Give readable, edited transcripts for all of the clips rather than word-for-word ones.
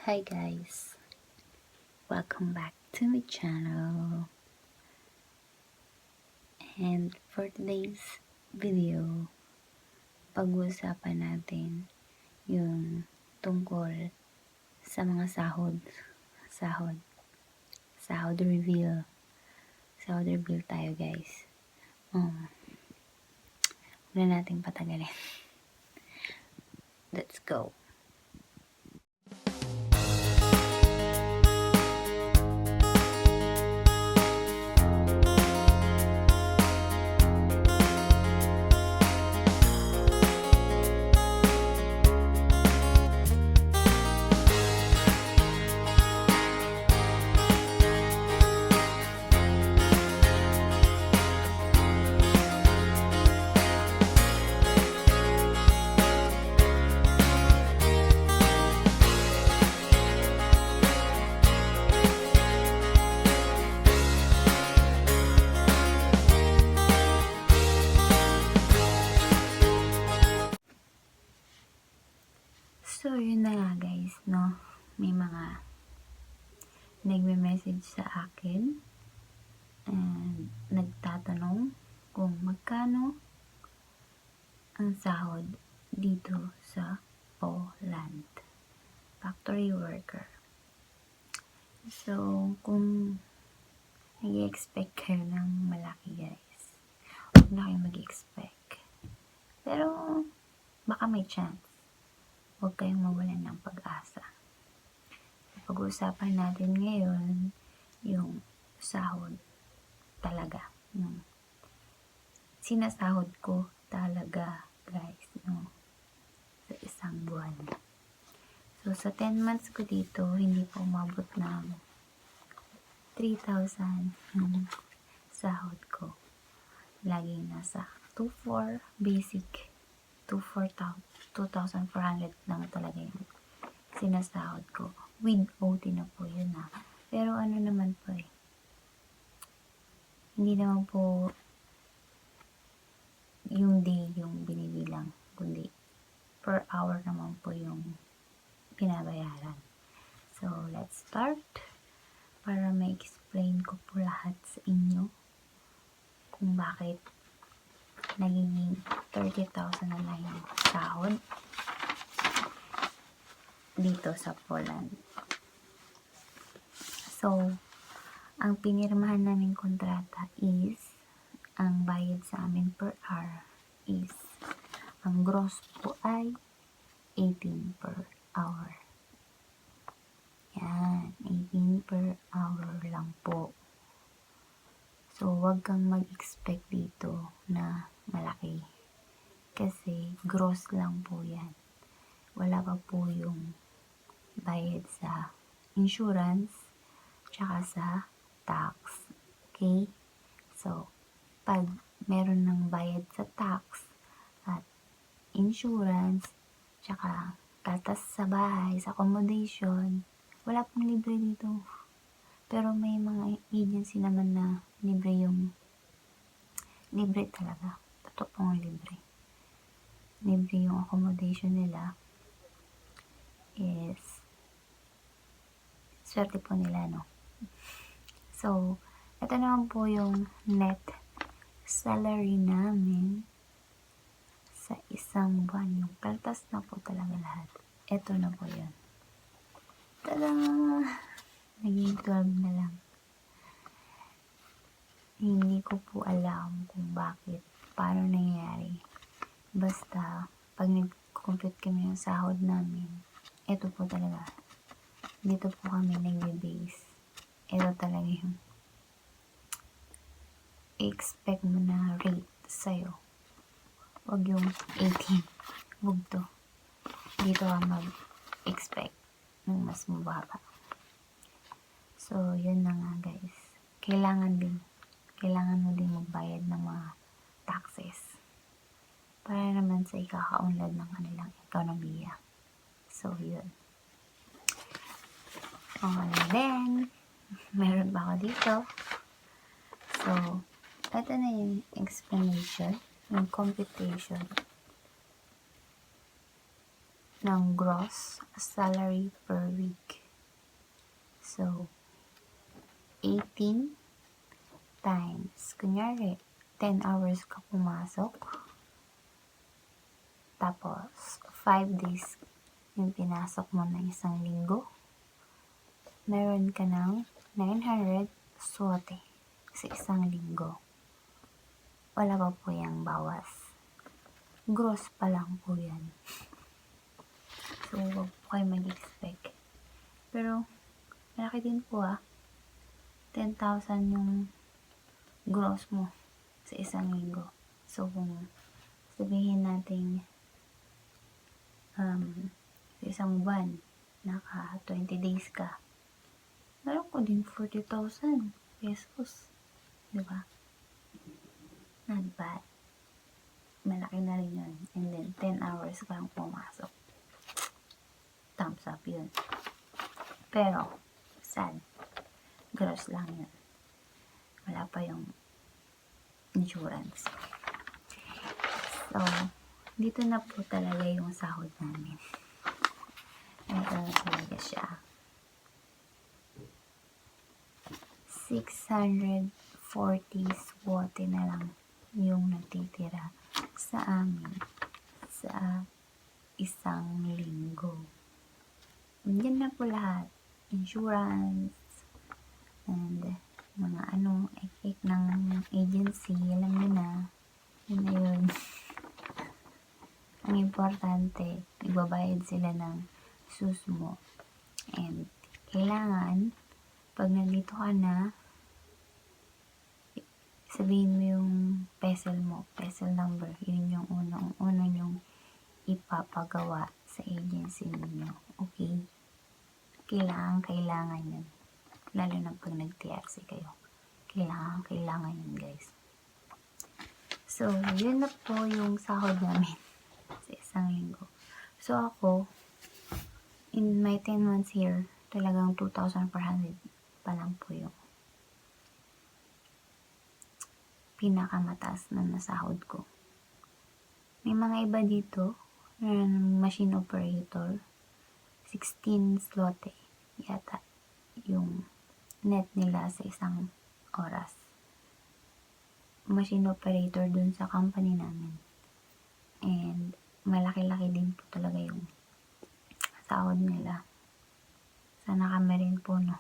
Hi guys, welcome back to my channel, and for today's video, pag-uusapan natin yung tungkol sa mga sahod reveal. Sahod reveal tayo guys. Wala nating patagalin. Let's go. So, yun na nga guys, no? May mga nagme-message sa akin and nagtatanong kung magkano ang sahod dito sa Poland. Factory worker. So, kung nag-expect kayo ng malaki guys, huwag na kayo mag-expect. Pero, baka may chance. Huwag kayong mawalan ng pag-asa. Pag-uusapan natin ngayon yung sahod talaga. Yung sinasahod ko talaga guys, no? Sa isang buwan. So, sa 10 months ko dito, hindi po umabot ng 3,000 yung sahod ko. Laging nasa 2,400 basic. 2,400 lang talaga yung sinasahod ko. With OT na po yun ha. Pero ano naman po hindi naman po yung day yung binibilang, kundi per hour naman po yung pinabayaran. So, let's start para ma-explain ko po lahat sa inyo kung bakit nagiging 30,000 na lang yung sahod dito sa Poland. So, ang pinirmahan naming kontrata is, ang bayad sa amin per hour is, ang gross po ay 18 per hour. Yan, 18 per hour lang po. So, wag kang mag-expect dito na malaki. Kasi, gross lang po yan. Wala pa po yung bayad sa insurance, tsaka sa tax. Okay? So, pag meron ng bayad sa tax at insurance, tsaka kaltas sa bahay, sa accommodation, wala pong libre dito. Pero may mga agency naman na libre talaga. Totoo pong libre. Libre yung accommodation nila. Is swerte po nila, no? So, ito naman po yung net salary namin sa isang buwan. Yung kaltas na po talaga lahat. Ito na po yun. Tada! Naging 12 na lang. Hindi ko po alam kung bakit, paano nangyayari. Basta, pag nag-compute kami ng sahod namin, ito po talaga. Dito po kami nag-base. Ito talaga yung expect mo na rate sa'yo. Huwag yung 18. Huwag to. Dito ka mag-expect ng mas mababa. So, yun na nga guys. Kailangan mo din magbayad ng mga taxes. Para naman sa ikakaunlad ng kanilang ekonomiya. So, yun. And then, meron pa ako dito. So, ito na yung explanation, yung computation ng gross salary per week. So, 18 times, kunyari, 10 hours ka pumasok, tapos 5 days yung pinasok mo na isang linggo, meron ka ng 900 SWOT sa isang linggo. Wala pa po yung bawas. Gross pa lang po yan. So, huwag po kayo mag-expect. Pero, malaki din po 10,000 yung gross mo sa isang linggo. So, kung sabihin natin sa isang buwan, naka 20 days ka, meron ko din 40,000 pesos. Diba? Not bad. Malaki na rin yun. And then, 10 hours ka lang pumasok. Thumbs up yun. Pero, sad. Gross lang yun. Wala pa yung insurance. So, dito na po talaga yung sahod namin. Ito na talaga siya. 640 SWOT na lang yung natitira sa amin sa isang linggo. Yan na po lahat. Insurance and mga ek ng agency, alam nyo na. Yun na yun. Ang importante, ibabayad sila ng sus mo. And kailangan, pag nandito ka na, sabihin mo yung PESEL mo, PESEL number. Yun yung unang yung ipapagawa sa agency ninyo. Okay? Kailangan yun. Lalo na pag nag-TRC kayo. Kailangan yun, guys. So, yun na po yung sahod namin sa isang linggo. So, ako, in my 10 months here, talagang 2,400 pa lang po yung pinakamataas na nasahod ko. May mga iba dito, machine operator, 16 zloty yata yung net nila sa isang oras. Machine operator dun sa company namin. And malaki-laki din po talaga yung sahod nila. Sana kami rin po, no?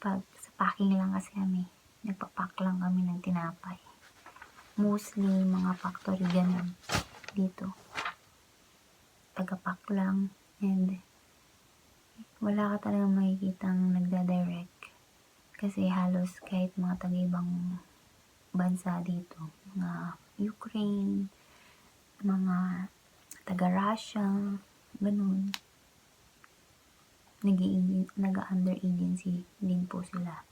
Pag sa packing lang kasi kami, nagpapack lang kami ng tinapay. Mostly, mga factory ganun dito. Taga-pack lang. And wala ka talagang makikitang nagda-direct. Kasi halos kahit mga taga-ibang bansa dito, mga Ukraine, mga taga-Russia, ganun. Nag-under agency din po sila.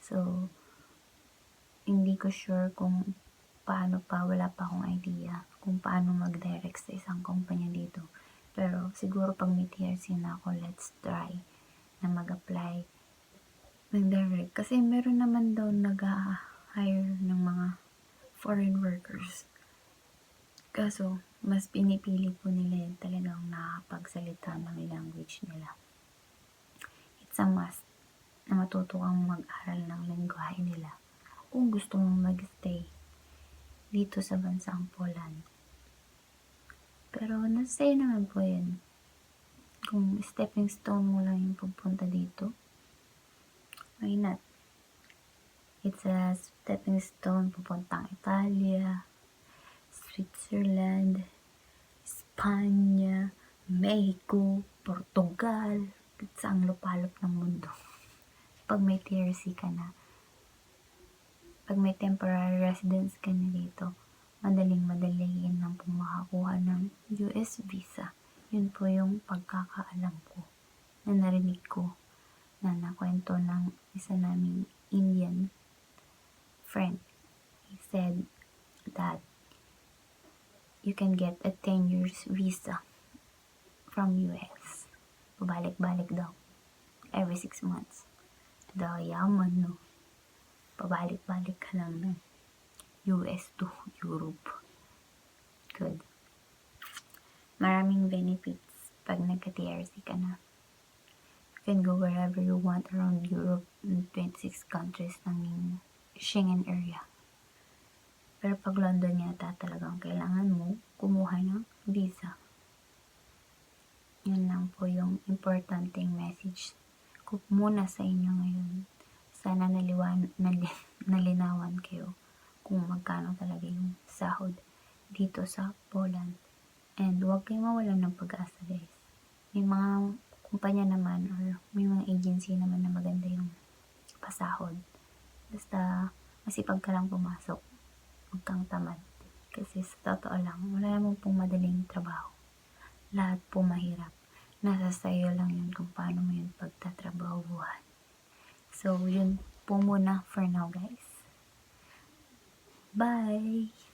So, hindi ko sure kung paano pa, wala pa akong idea kung paano mag-direct sa isang kumpanya dito. Pero siguro pag may TRC na ako, let's try na mag-apply ng direct. Kasi meron naman daw nag-hire ng mga foreign workers. Kaso, mas pinipili po nila yung talagang nakakapagsalita ng language nila. It's a must na matuto kang mag-aral ng lengguwahe nila kung gusto mong mag-stay dito sa bansang Poland. Pero nasa sa'yo naman po yun. Kung stepping stone mo lang yung pupunta dito, why not? It's a stepping stone pupuntang Italia, Switzerland, Espanya, Mexico, Portugal, sa ang lupalop ng mundo. Pag may TRC ka na, pag may temporary residence ka na dito, madaling-madaliin lang po makakuha ng US visa. Yun po yung pagkakaalam ko na narinig ko na nakwento ng isa naming Indian friend. He said that you can get a 10 years visa from US. Pabalik-balik daw. Every 6 months. Yaman, no? Pabalik-balik ka lang ng US to Europe. Good. maraming benefits pag nagka-TRC ka na. You can go wherever you want around Europe, 26 countries ng Schengen area. Pero pag London yata talagang kailangan mo kumuha ng visa. Yun lang po yung importanteng message ko muna sa inyo ngayon. Sana nalinawan kayo kung magkano talaga yung sahod dito sa Poland. And huwag kayong mawalan ng pag-asa, guys. May mga kumpanya naman or may mga agency naman na maganda yung pasahod. Basta masipag ka lang pumasok. Huwag kang tamad. Kasi sa totoo lang, wala naman pong madaling trabaho. Lahat po mahirap. Nasa sayo lang yun kung paano mo yun pagtatrabahuhan. So, yun po muna for now, guys. Bye!